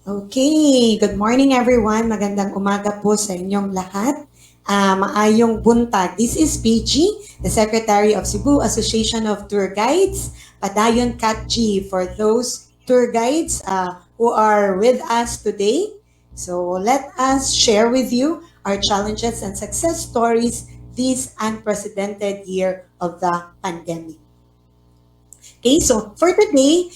Okay, good morning everyone. Magandang umaga po sa inyong lahat. Maayong buntag. This is PG, the Secretary of Cebu Association of Tour Guides, Padayon CATG for those tour guides who are with us today. So let us share with you our challenges and success stories this unprecedented year of the pandemic. Okay, so for today,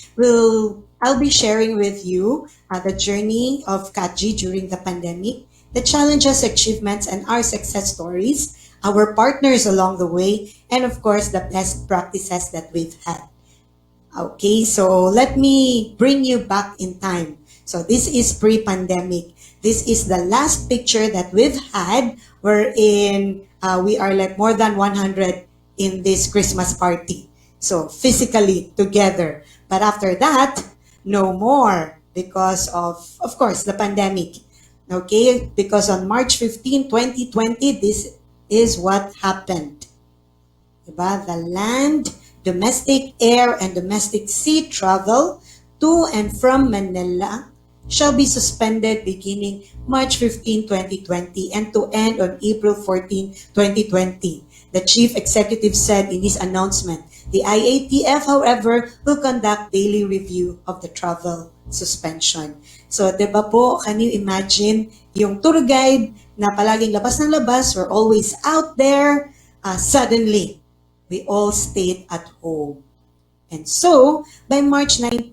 I'll be sharing with you the journey of CATG during the pandemic, the challenges, achievements, and our success stories, our partners along the way, and of course, the best practices that we've had. Okay, so let me bring you back in time. So this is pre-pandemic. This is the last picture that we've had wherein we are like more than 100 in this Christmas party. So physically together. But after that, no more because of course, the pandemic. Okay, because on March 15, 2020, this is what happened. Diba? The land, domestic air, and domestic sea travel to and from Manila shall be suspended beginning March 15, 2020 and to end on April 14, 2020. The chief executive said in his announcement, the IATF, however, will conduct daily review of the travel suspension. So, di ba po, can you imagine yung tour guide na palaging labas ng labas, we're always out there, suddenly, we all stayed at home. And so, by March 19,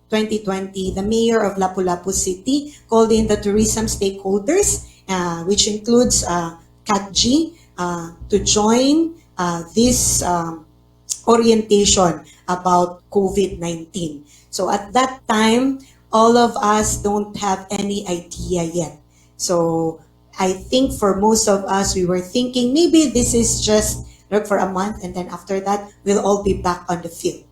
2020, the mayor of Lapu-Lapu City called in the tourism stakeholders, which includes CATG, to join this orientation about COVID-19. So at that time, all of us don't have any idea yet. So I think for most of us, we were thinking maybe this is just for a month and then after that, we'll all be back on the field.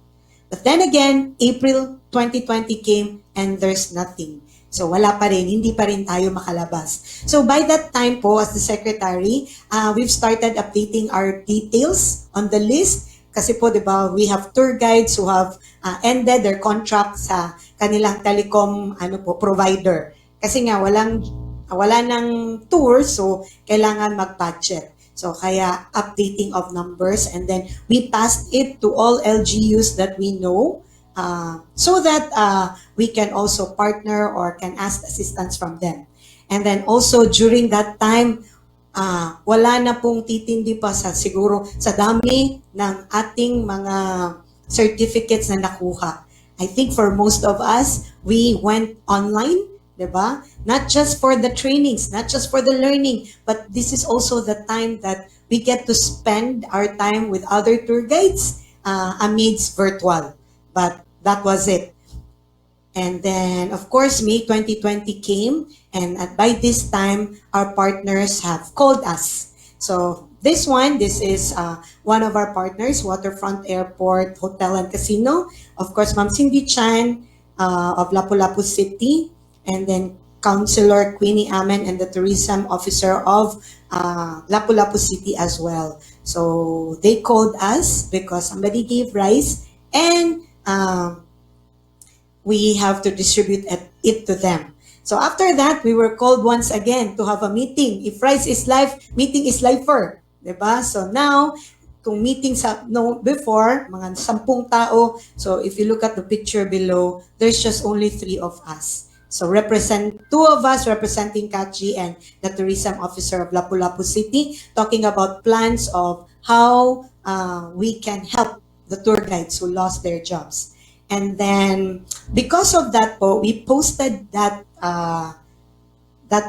But then again, April 2020 came and there's nothing. So wala pa rin, hindi pa rin tayo makalabas. So by that time po, as the secretary, we've started updating our details on the list. Kasi po, di ba, we have tour guides who have ended their contract sa kanilang telecom provider. Kasi nga, wala nang tour, so kailangan mag-budget. So kaya updating of numbers, and then we passed it to all LGUs that we know so that we can also partner or can ask assistance from them. And then also during that time, wala na pong titindi pa siguro sa dami ng ating mga certificates na nakuha. I think for most of us, we went online, diba? Not just for the trainings, not just for the learning, but this is also the time that we get to spend our time with other tour guides amidst virtual. But that was it. And then, of course, May 2020 came, and by this time, our partners have called us. So this is one of our partners, Waterfront Airport Hotel and Casino. Of course, Ma'am Cindy Chan of Lapu-Lapu City, and then Councilor Queenie Amen and the Tourism Officer of Lapu-Lapu City as well. So they called us because somebody gave rice and we have to distribute it to them. So after that, we were called once again to have a meeting. If rice is life, meeting is lifer. Diba? So now, kung meeting before, mga 10 tao, so if you look at the picture below, there's just only 3 of us. So 2 of us representing CATG and the tourism officer of Lapu-Lapu City, talking about plans of how we can help the tour guides who lost their jobs. And then, because of that po, we posted that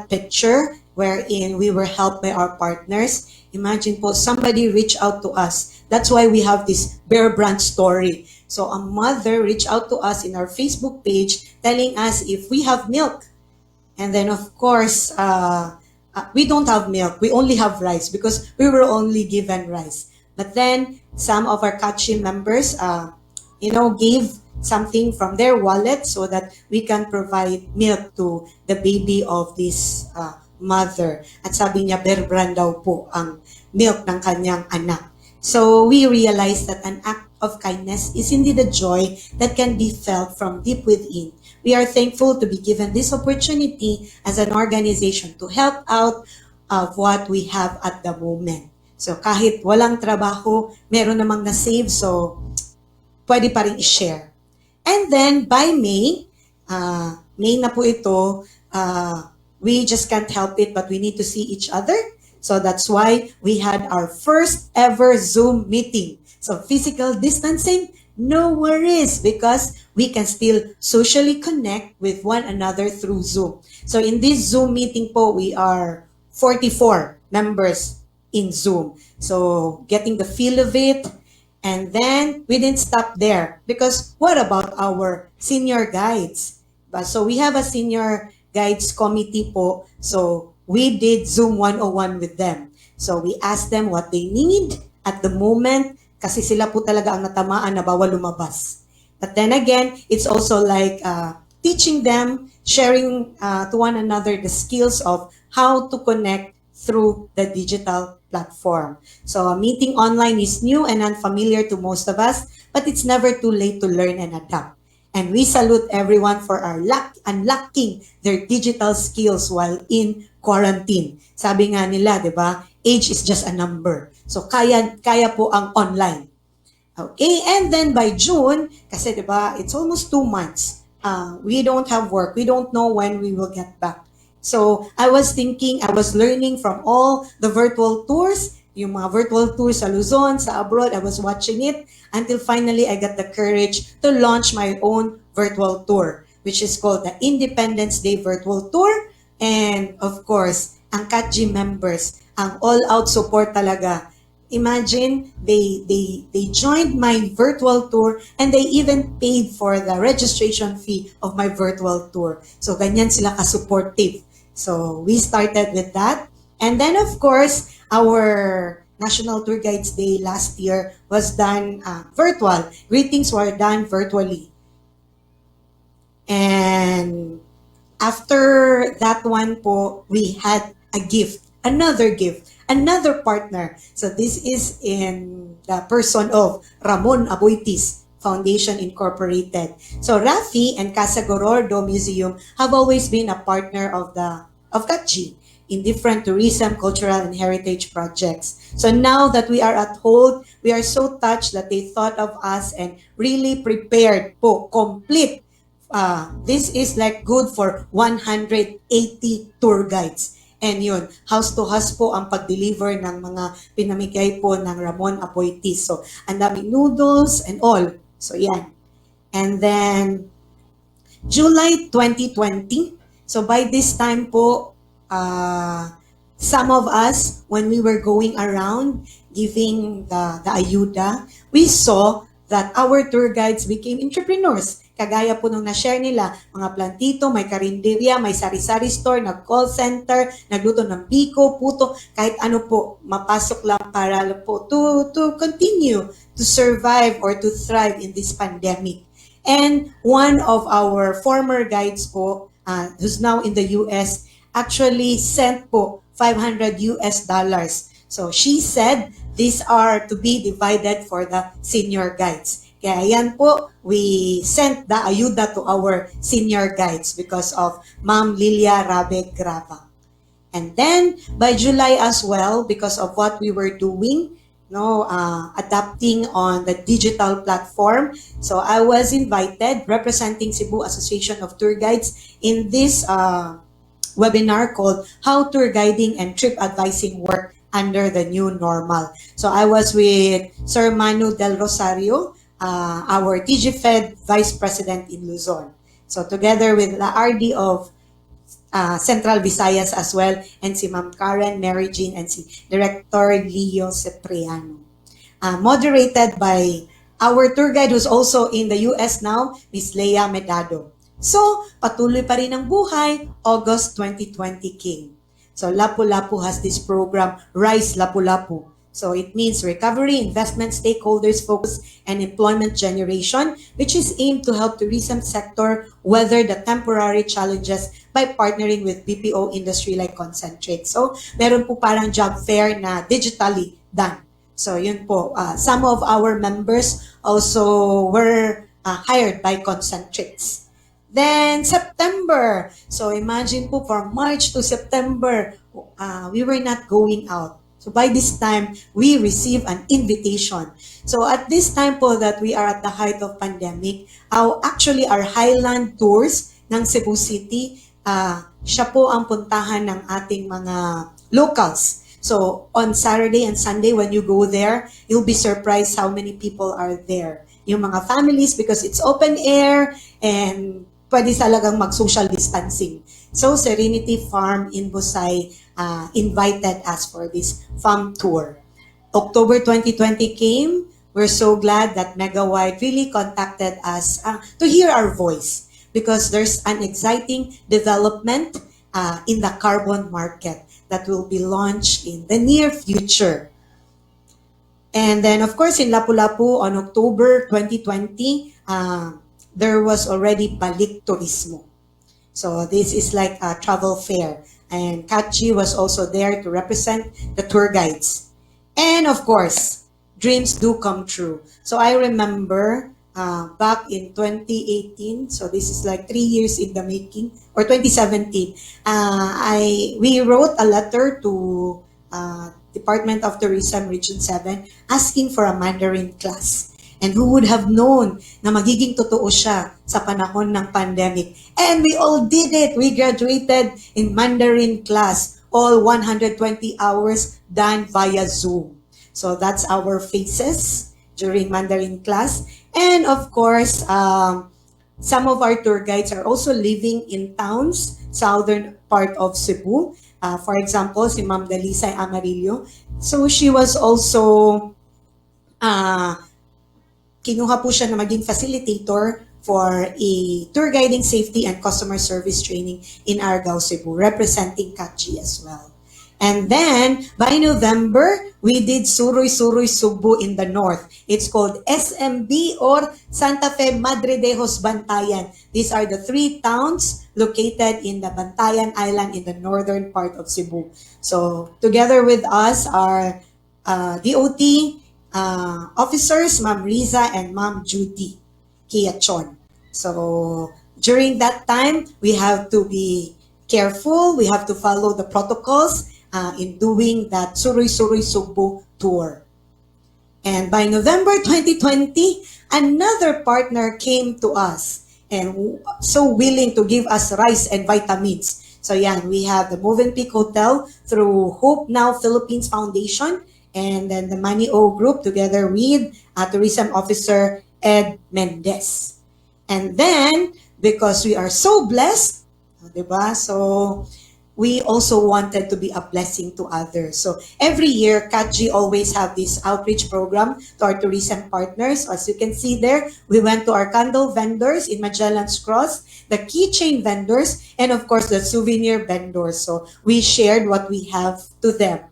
picture wherein we were helped by our partners. Imagine po, somebody reached out to us. That's why we have this Bear Brand story. So a mother reached out to us in our Facebook page telling us if we have milk. And then, of course, we don't have milk. We only have rice because we were only given rice. But then, some of our CATG members, gave something from their wallet so that we can provide milk to the baby of this mother. At sabi niya, Bear Brand daw po ang milk ng kanyang anak. So we realized that an act of kindness is indeed a joy that can be felt from deep within we are thankful to be given this opportunity as an organization to help out of what we have at the moment. So kahit walang trabaho, meron namang na-save, so pwede pa rin i-share. And then by May, May na po ito, we just can't help it but we need to see each other. So that's why we had our first ever Zoom meeting. So physical distancing, no worries because we can still socially connect with one another through Zoom. So in this Zoom meeting po, we are 44 members in Zoom. So getting the feel of it. And then we didn't stop there because what about our senior guides? So we have a senior guides committee po. So we did Zoom 101 with them. So we asked them what they need at the moment kasi sila po talaga ang natamaan na bawal lumabas. But then again, it's also like teaching them, sharing to one another the skills of how to connect through the digital platform. So a meeting online is new and unfamiliar to most of us, but it's never too late to learn and adapt. And we salute everyone for our unlocking their digital skills while in quarantine. Sabi nga nila, di ba, age is just a number. So kaya po ang online. Okay, and then by June, kasi di ba, it's almost 2 months. We don't have work. We don't know when we will get back. So I was thinking, I was learning from all the virtual tours, yung mga virtual tours sa Luzon, sa abroad, I was watching it until finally I got the courage to launch my own virtual tour, which is called the Independence Day Virtual Tour. And of course, ang CATG members, ang all-out support talaga. Imagine, they joined my virtual tour and they even paid for the registration fee of my virtual tour. So ganyan sila ka-supportive. So we started with that. And then of course, our National Tour Guides Day last year was done virtual. Greetings were done virtually. And after that one po, we had a gift, another partner. So this is in the person of Ramon Aboitis Foundation Incorporated. So Rafi and Casa Gorordo Museum have always been a partner of CATG in different tourism, cultural, and heritage projects. So now that we are at hold, we are so touched that they thought of us and really prepared po, complete. This is like good for 180 tour guides. And yun, house to house po ang pag-deliver ng mga pinamigay po ng Ramon Aboitis. So, ang daming noodles and all. So, yan. And then, July 2020. So, by this time po, some of us, when we were going around giving the ayuda, we saw that our tour guides became entrepreneurs. Kagaya po nung na-share nila, mga plantito, may karinderya, may sari-sari store, nag-call center, nagluto ng biko, puto, kahit ano po, mapasok lang para po to continue to survive or to thrive in this pandemic. And one of our former guides po, who's now in the US, actually sent po $500. So she said, these are to be divided for the senior guides. Kaya yan po, we sent the ayuda to our senior guides because of Ma'am Lilia Rabe Grava. And then, by July as well, because of what we were doing, adapting on the digital platform. So I was invited, representing Cebu Association of Tour Guides, in this webinar called How Tour Guiding and Trip Advising Work Under the New Normal. So I was with Sir Manu Del Rosario, our TG Fed Vice President in Luzon. So together with the RD of Central Visayas as well, and si Ma'am Karen, Mary Jean, and si Director Leo Cipriano. Moderated by our tour guide who's also in the US now, Miss Leia Medado. So, patuloy pa rin ang buhay, August 2020 came. So, Lapu-Lapu has this program, Rise Lapu-Lapu. So it means recovery, investment, stakeholders focus, and employment generation, which is aimed to help tourism sector weather the temporary challenges by partnering with BPO industry like Concentrate. So meron po parang job fair na digitally done. So yun po, some of our members also were hired by Concentrates. Then September. So imagine po from March to September, we were not going out. So by this time, we receive an invitation. So at this time po that we are at the height of pandemic, actually our Highland tours ng Cebu City, siya po ang puntahan ng ating mga locals. So on Saturday and Sunday when you go there, you'll be surprised how many people are there. Yung mga families because it's open air and pwede talagang mag-social distancing. So Serenity Farm in Busay invited us for this farm tour. October 2020 came. We're so glad that Megawide really contacted us to hear our voice because there's an exciting development in the carbon market that will be launched in the near future. And then, of course, in Lapu-Lapu on October 2020, there was already Balik Turismo. So this is like a travel fair. And CATG was also there to represent the tour guides. And of course, dreams do come true. So I remember back in 2018, so this is like 3 years in the making, or 2017, we wrote a letter to Department of Tourism Region 7 asking for a Mandarin class. And who would have known na magiging totoo siya sa panahon ng pandemic. And we all did it. We graduated in Mandarin class, all 120 hours done via Zoom. So that's our faces during Mandarin class. And of course, some of our tour guides are also living in towns, southern part of Cebu. For example, si Ma'am Dalisay Amarillo. So she was also kinuha po siya na maging facilitator for a tour guiding safety and customer service training in Argao, Cebu, representing CATG as well. And then, by November, we did Suroy-Suroy Subo in the north. It's called SMB or Santa Fe Madre de Dios Bantayan. These are the 3 towns located in the Bantayan Island in the northern part of Cebu. So, together with us are DOT, officers, Ma'am Riza and Ma'am Judy Kiachon. So during that time, we have to be careful. We have to follow the protocols in doing that Suroy-Suroy Subo tour. And by November 2020, another partner came to us and so willing to give us rice and vitamins. So yan, we have the Movenpick Hotel through Hope Now Philippines Foundation, and then the Money O Group together with Tourism Officer Ed Mendez. And then, because we are so blessed, diba? So we also wanted to be a blessing to others. So every year, CATG always have this outreach program to our tourism partners. As you can see there, we went to our candle vendors in Magellan's Cross, the keychain vendors, and of course, the souvenir vendors. So we shared what we have to them.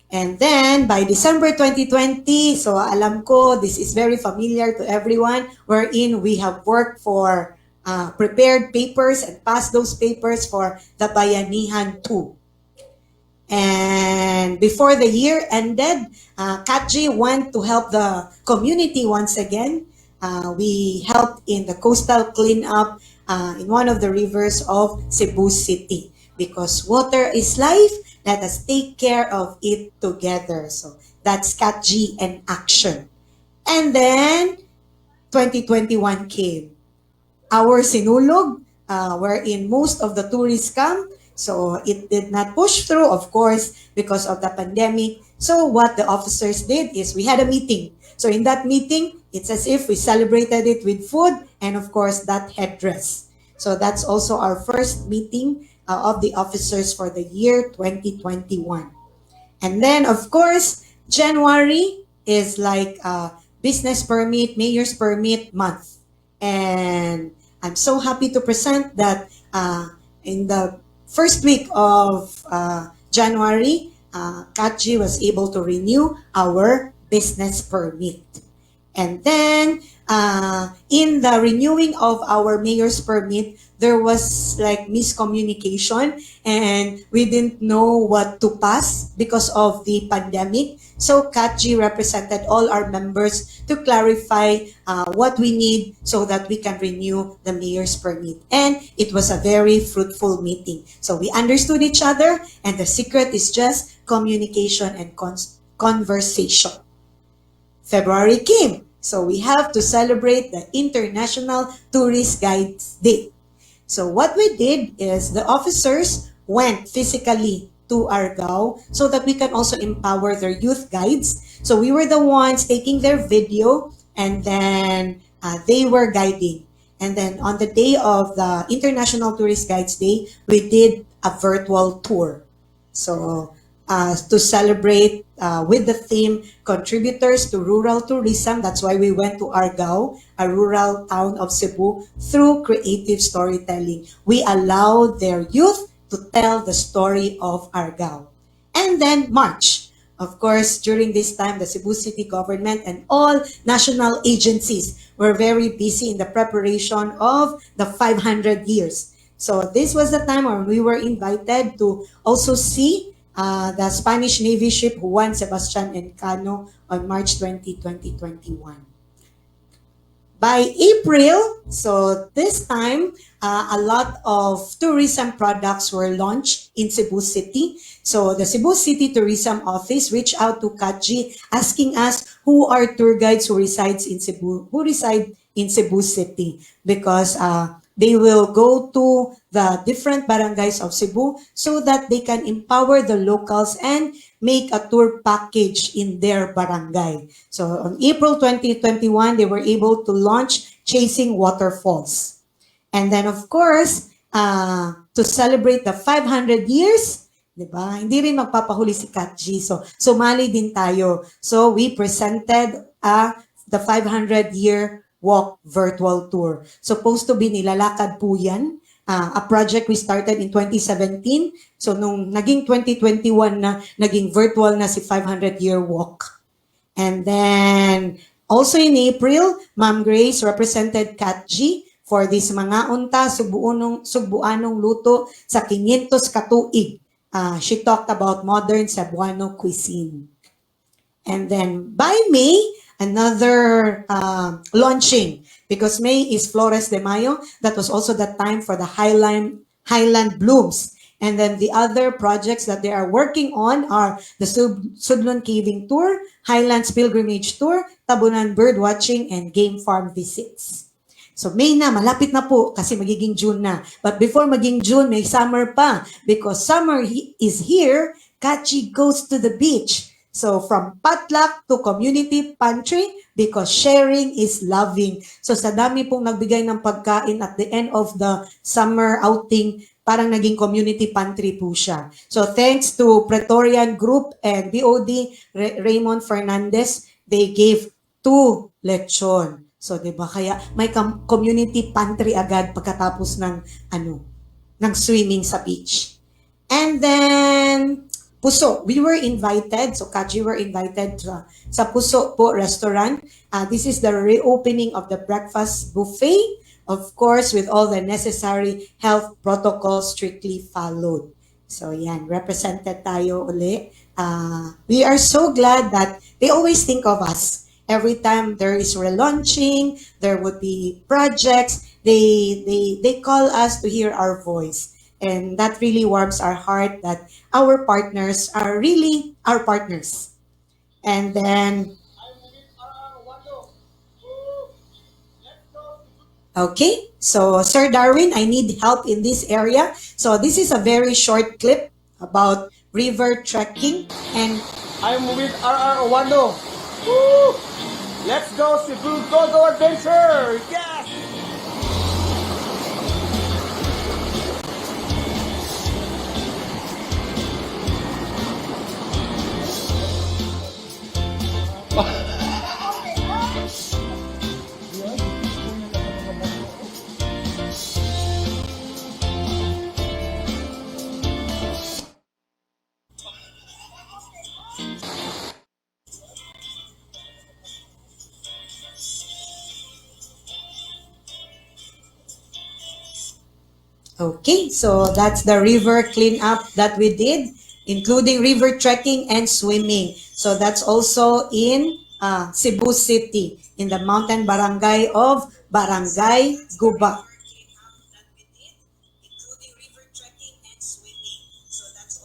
And then, by December 2020, so alam ko, this is very familiar to everyone, wherein we have worked for prepared papers and passed those papers for the Bayanihan 2. And before the year ended, CATG went to help the community once again. We helped in the coastal cleanup in one of the rivers of Cebu City. Because water is life, let us take care of it together. So that's CATG in action. And then 2021 came. Our sinulog, wherein most of the tourists come. So it did not push through, of course, because of the pandemic. So what the officers did is we had a meeting. So in that meeting, it's as if we celebrated it with food and of course that headdress. So that's also our first meeting of the officers for the year 2021. And then, of course, January is like business permit, mayor's permit month. And I'm so happy to present that in the first week of January, CATG was able to renew our business permit. And then, in the renewing of our mayor's permit, there was like miscommunication and we didn't know what to pass because of the pandemic. So CATG represented all our members to clarify what we need so that we can renew the mayor's permit. And it was a very fruitful meeting. So we understood each other, and the secret is just communication and conversation. February came. So we have to celebrate the International Tourist Guides Day. So what we did is the officers went physically to Argao so that we can also empower their youth guides. So we were the ones taking their video, and then they were guiding. And then on the day of the International Tourist Guides Day, we did a virtual tour. So to celebrate with the theme Contributors to Rural Tourism. That's why we went to Argao, a rural town of Cebu, through creative storytelling. We allowed their youth to tell the story of Argao. And then March. Of course, during this time, the Cebu City government and all national agencies were very busy in the preparation of the 500 years. So this was the time when we were invited to also see the Spanish Navy ship Juan Sebastian Elcano on March 20, 2021. By April, so this time, a lot of tourism products were launched in Cebu City. So the Cebu City Tourism Office reached out to CATG asking us who are tour guides who reside in Cebu City, because they will go to the different barangays of Cebu so that they can empower the locals and make a tour package in their barangay. So on April 2021, they were able to launch Chasing Waterfalls. And then of course, to celebrate the 500 years, di ba? Hindi rin magpapahuli si CATG. So, sumali din tayo. So, we presented the 500-year walk virtual tour. Supposed to be nilalakad po yan. A project we started in 2017. So, nung naging 2021 na, naging virtual na si 500-year walk. And then, also in April, Ma'am Grace represented CATG for this mga unta Subuanong luto sa 500 katuig. She talked about modern Cebuano cuisine. And then by May, another launching, because May is Flores de Mayo. That was also the time for the Highland Blooms. And then the other projects that they are working on are the Sudlon Caving Tour, Highlands Pilgrimage Tour, Tabunan Bird Watching, and Game Farm Visits. So May na, malapit na po kasi magiging June na. But before maging June, may summer pa. Because summer is here, CATG goes to the beach. So from potluck to community pantry, because sharing is loving. So sa dami pong nagbigay ng pagkain at the end of the summer outing, parang naging community pantry po siya. So thanks to Praetorian Group and BOD Raymond Fernandez, they gave 2 lechon. So 'di ba, kaya may community pantry agad pagkatapos ng swimming sa beach. And then Puso, we were invited, so Kaji were invited sa Puso po restaurant. This is the reopening of the breakfast buffet, of course, with all the necessary health protocols strictly followed. So yan, represented tayo uli. We are so glad that they always think of us. Every time there is relaunching, there would be projects, they call us to hear our voice. And that really warms our heart that our partners are really our partners. And then, okay, so Sir Darwin, I need help in this area. So this is a very short clip about river trekking, and I'm with RR Owando. Woo! Let's go Cebu Go Adventure! Yes! Okay, so that's the river cleanup that we did, including river trekking and swimming. So that's also in Cebu City, in the mountain barangay of Barangay Guba.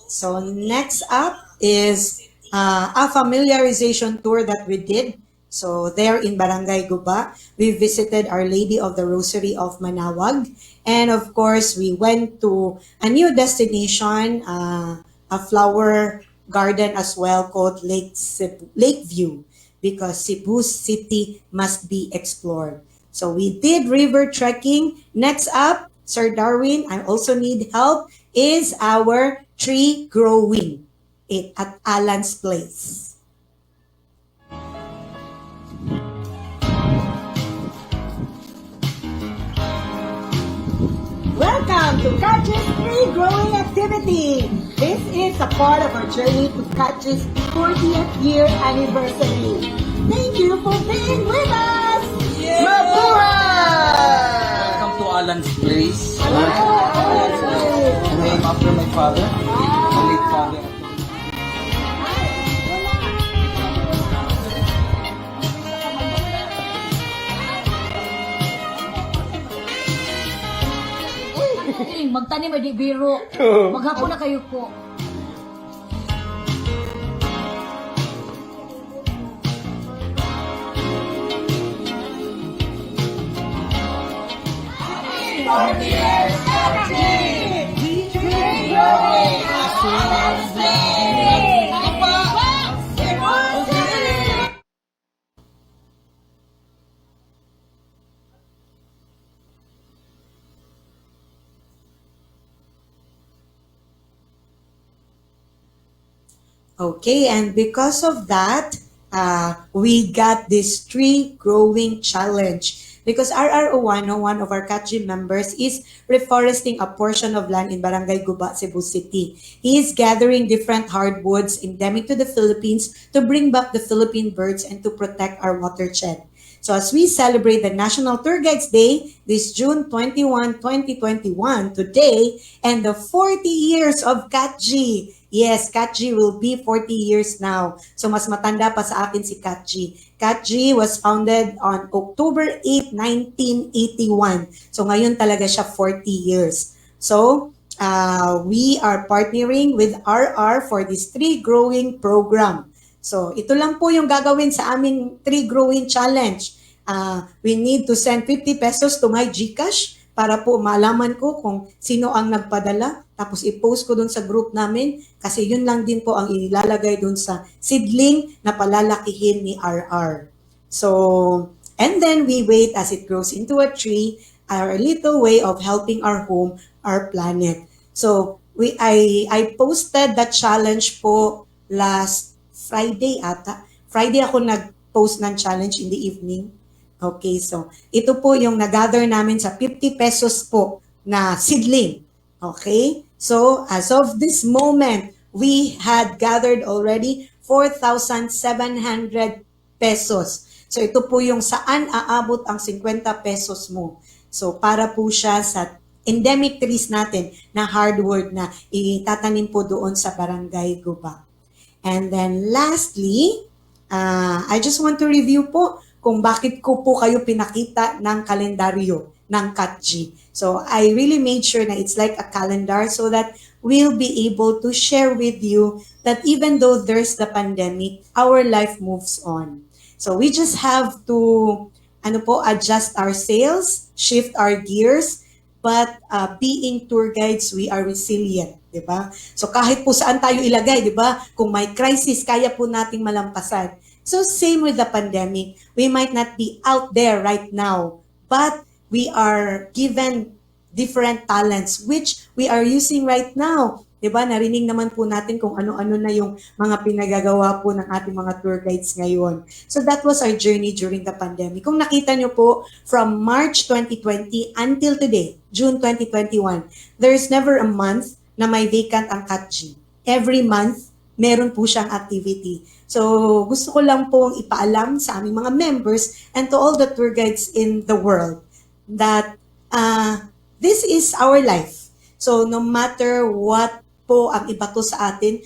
So next up is a familiarization tour that we did. So there in Barangay Guba, we visited Our Lady of the Rosary of Manawag. And of course, we went to a new destination, a flower garden as well called Lakeview, because Cebu City must be explored. So we did river trekking. Next up, Sir Darwin, I also need help, is our tree growing it at Alan's Place. Welcome to CATG's tree growing activity. This is a part of our journey to CATG's 40th year anniversary. Thank you for being with us. Mabuhay! Welcome to Alan's Place. Alan's Place. Named after my father, my late father. Magtanim ay di biro. Maghapon na kayo po. Okay, and because of that, we got this tree growing challenge. Because RRO1, one of our CATG members, is reforesting a portion of land in Barangay Guba, Cebu City. He is gathering different hardwoods endemic to the Philippines to bring back the Philippine birds and to protect our watershed. So as we celebrate the National Tour Guides Day this June 21, 2021, today, and the 40 years of CATG. Yes, CATG will be 40 years now. So mas matanda pa sa akin si CATG. CATG was founded on October 8, 1981. So ngayon talaga siya 40 years. So we are partnering with RR for this tree growing program. So, ito lang po yung gagawin sa aming tree growing challenge. We need to send 50 pesos to my GCash para po malaman ko kung sino ang nagpadala. Tapos i-post ko dun sa group namin kasi yun lang din po ang ilalagay dun sa seedling na palalakihin ni RR. So, and then we wait as it grows into a tree, our little way of helping our home, our planet. So, I posted that challenge po last Friday ata. Friday ako nag-post ng challenge in the evening. Okay, so ito po yung nag-gather namin sa 50 pesos po na seedling. Okay, so as of this moment, we had gathered already 4,700 pesos. So ito po yung saan aabot ang 50 pesos mo. So para po siya sa endemic trees natin na hardwood na itatanim po doon sa Barangay Guba. And then lastly, I just want to review po kung bakit ko po kayo pinakita ng kalendaryo ng CATG. So I really made sure na it's like a calendar so that we'll be able to share with you that even though there's the pandemic, our life moves on. So we just have to adjust our sails, shift our gears, but being tour guides, we are resilient. Diba? So kahit po saan tayo ilagay, diba? Kung may crisis, kaya po nating malampasan. So same with the pandemic. We might not be out there right now, but we are given different talents which we are using right now. Diba? Narinig naman po natin kung ano-ano na yung mga pinagagawa po ng ating mga tour guides ngayon. So that was our journey during the pandemic. Kung nakita nyo po, from March 2020 until today, June 2021, there's never a month na may vacant ang CATG. Every month, meron po siyang activity. So, gusto ko lang pong ipaalam sa aming mga members and to all the tour guides in the world that this is our life. So no matter what po ang ibato sa atin,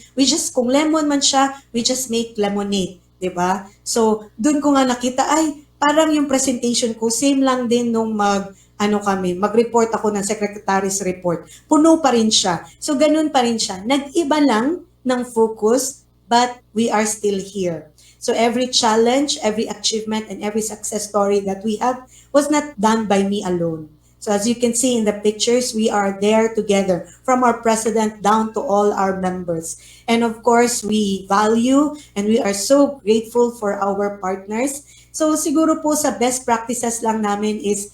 kung lemon man siya, we just make lemonade, 'di ba? So doon ko nga nakita ay parang yung presentation ko same lang din nung mag-report ako ng secretary's report. Puno pa rin siya. So ganun pa rin siya. Nag-iba lang ng focus, but we are still here. So every challenge, every achievement, and every success story that we have was not done by me alone. So as you can see in the pictures, we are there together, from our president down to all our members. And of course, we value and we are so grateful for our partners. So siguro po sa best practices lang namin is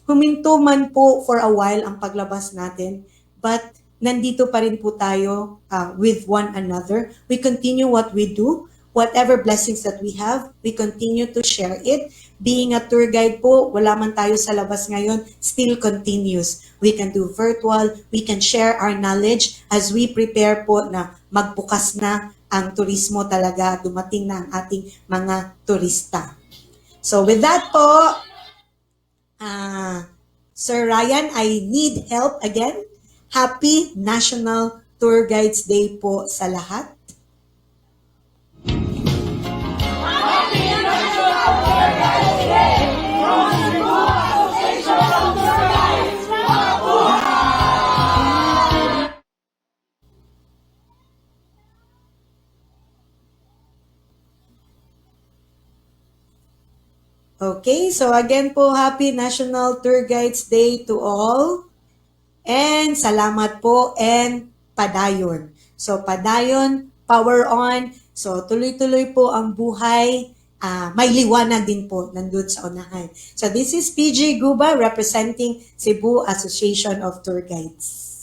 huminto man po for a while ang paglabas natin, but nandito pa rin po tayo with one another. We continue what we do. Whatever blessings that we have, we continue to share it. Being a tour guide po, wala man tayo sa labas ngayon, still continues. We can do virtual, we can share our knowledge as we prepare po na magbukas na ang turismo talaga, dumating na ang ating mga turista. So with that po, Sir Ryan, I need help again. Happy National Tour Guides Day po sa lahat. Okay, so again po, Happy National Tour Guides Day to all. And salamat po and padayon. So padayon, power on. So tuloy-tuloy po ang buhay. May liwanag din po nandun sa unahan. So this is PG Guba representing Cebu Association of Tour Guides.